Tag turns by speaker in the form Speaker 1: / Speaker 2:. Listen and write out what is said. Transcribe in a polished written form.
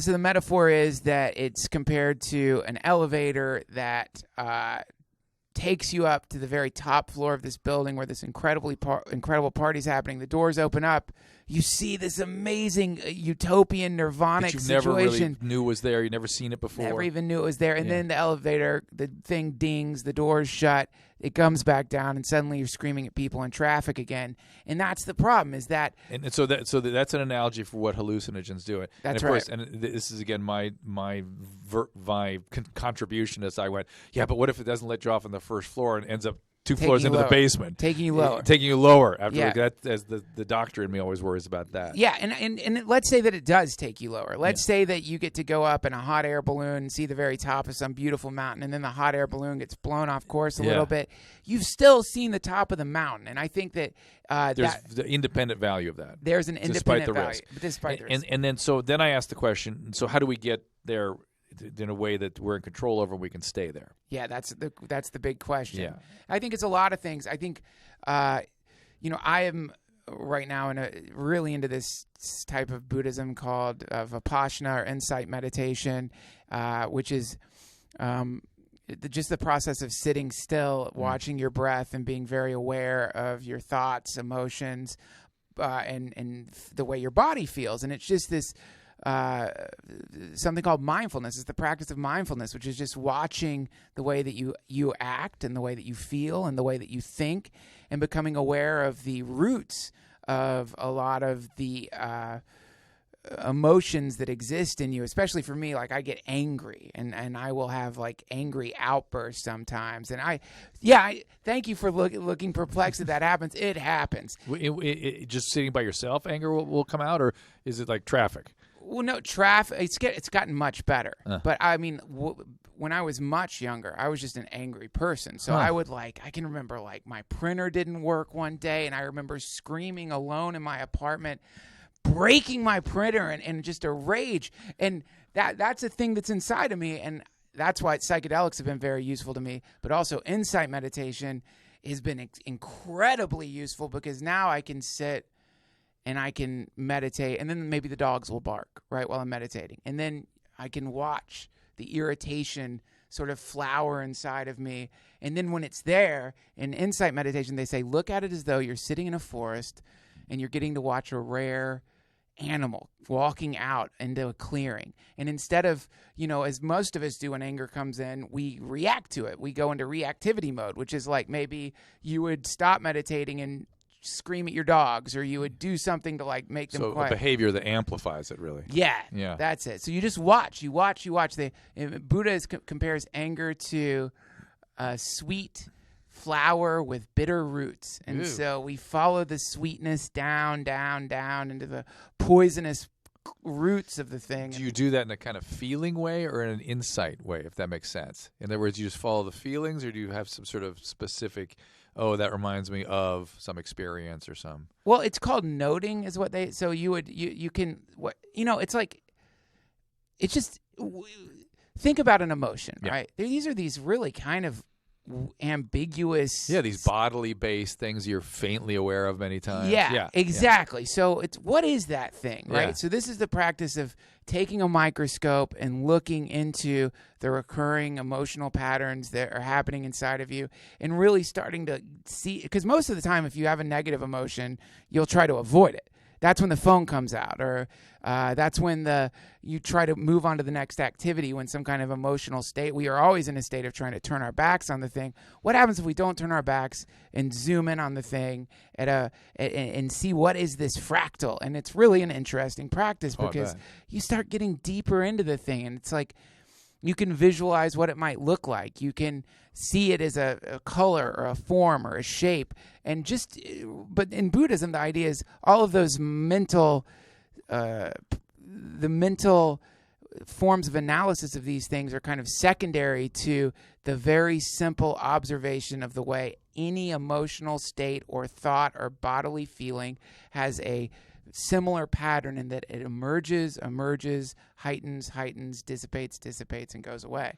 Speaker 1: so the metaphor is that it's compared to an elevator that takes you up to the very top floor of this building where this incredible party's happening. The doors open up. You see this amazing utopian nirvanic
Speaker 2: that you
Speaker 1: situation.
Speaker 2: never really knew was there. You never seen it before.
Speaker 1: Never even knew it was there. And then the elevator, the thing dings, the doors shut, it comes back down, and suddenly you're screaming at people in traffic again. And that's the problem, is that...
Speaker 2: And so that's an analogy for what hallucinogens do.
Speaker 1: That's
Speaker 2: and of
Speaker 1: right.
Speaker 2: course, and this is, again, my contribution as I went, yeah, but what if it doesn't let you off on the first floor and ends up two floors into the basement?
Speaker 1: Taking you lower.
Speaker 2: Taking you lower. After that, as the doctor in me always worries about that.
Speaker 1: Yeah, and let's say that it does take you lower. Let's say that you get to go up in a hot air balloon and see the very top of some beautiful mountain, and then the hot air balloon gets blown off course a little bit. You've still seen the top of the mountain, and I think that
Speaker 2: there's the independent value of that.
Speaker 1: There's an independent value,
Speaker 2: risk.
Speaker 1: Despite the risk.
Speaker 2: And then I asked the question, so how do we get there in a way that we're in control over and we can stay there?
Speaker 1: Yeah, that's the big question.
Speaker 2: Yeah.
Speaker 1: I think it's a lot of things. I think, I am right now really into this type of Buddhism called Vipassana, or insight meditation, which is just the process of sitting still, watching your breath, and being very aware of your thoughts, emotions, and the way your body feels. And it's just this something called mindfulness. It's the practice of mindfulness, which is just watching the way that you act, and the way that you feel, and the way that you think, and becoming aware of the roots of a lot of the emotions that exist in you. Especially for me, like I get angry, and I will have like angry outbursts sometimes. And I thank you for looking perplexed that happens. It happens.
Speaker 2: Just sitting by yourself, anger will come out, or is it like traffic?
Speaker 1: Well, no, traffic. It's gotten much better. But I mean, when I was much younger, I was just an angry person. So I can remember like my printer didn't work one day, and I remember screaming alone in my apartment, breaking my printer, and just a rage. And that's a thing that's inside of me, and that's why psychedelics have been very useful to me. But also insight meditation has been incredibly useful, because now I can sit and I can meditate, and then maybe the dogs will bark, right, while I'm meditating. And then I can watch the irritation sort of flower inside of me. And then when it's there, in insight meditation, they say, look at it as though you're sitting in a forest and you're getting to watch a rare animal walking out into a clearing. And instead of, as most of us do when anger comes in, we react to it. We go into reactivity mode, which is like maybe you would stop meditating and scream at your dogs, or you would do something to like make them quiet.
Speaker 2: So a behavior that amplifies it, really.
Speaker 1: Yeah, that's it. So you just watch. You watch. Buddha compares anger to a sweet flower with bitter roots. And so we follow the sweetness down into the poisonous roots of the thing.
Speaker 2: Do you do that in a kind of feeling way or in an insight way, if that makes sense? In other words, you just follow the feelings, or do you have some sort of specific, that reminds me of some experience or some?
Speaker 1: Well, it's called noting is what they, so you can, it's like, it's just, think about an emotion, right? These are these really kind of ambiguous.
Speaker 2: Yeah, these bodily based things you're faintly aware of many times.
Speaker 1: Yeah, exactly. So it's, what is that thing, right?
Speaker 2: Yeah.
Speaker 1: So this is the practice of taking a microscope and looking into the recurring emotional patterns that are happening inside of you, and really starting to see, because most of the time if you have a negative emotion, you'll try to avoid it. That's when the phone comes out, or that's when you try to move on to the next activity, when some kind of emotional state. We are always in a state of trying to turn our backs on the thing. What happens if we don't turn our backs and zoom in on the thing and see what is this fractal? And it's really an interesting practice, because you start getting deeper into the thing, and it's like you can visualize what it might look like. You can see it as a color or a form or a shape. And but in Buddhism, the idea is all of those mental forms of analysis of these things are kind of secondary to the very simple observation of the way any emotional state or thought or bodily feeling has a similar pattern, in that it emerges, heightens, dissipates, and goes away.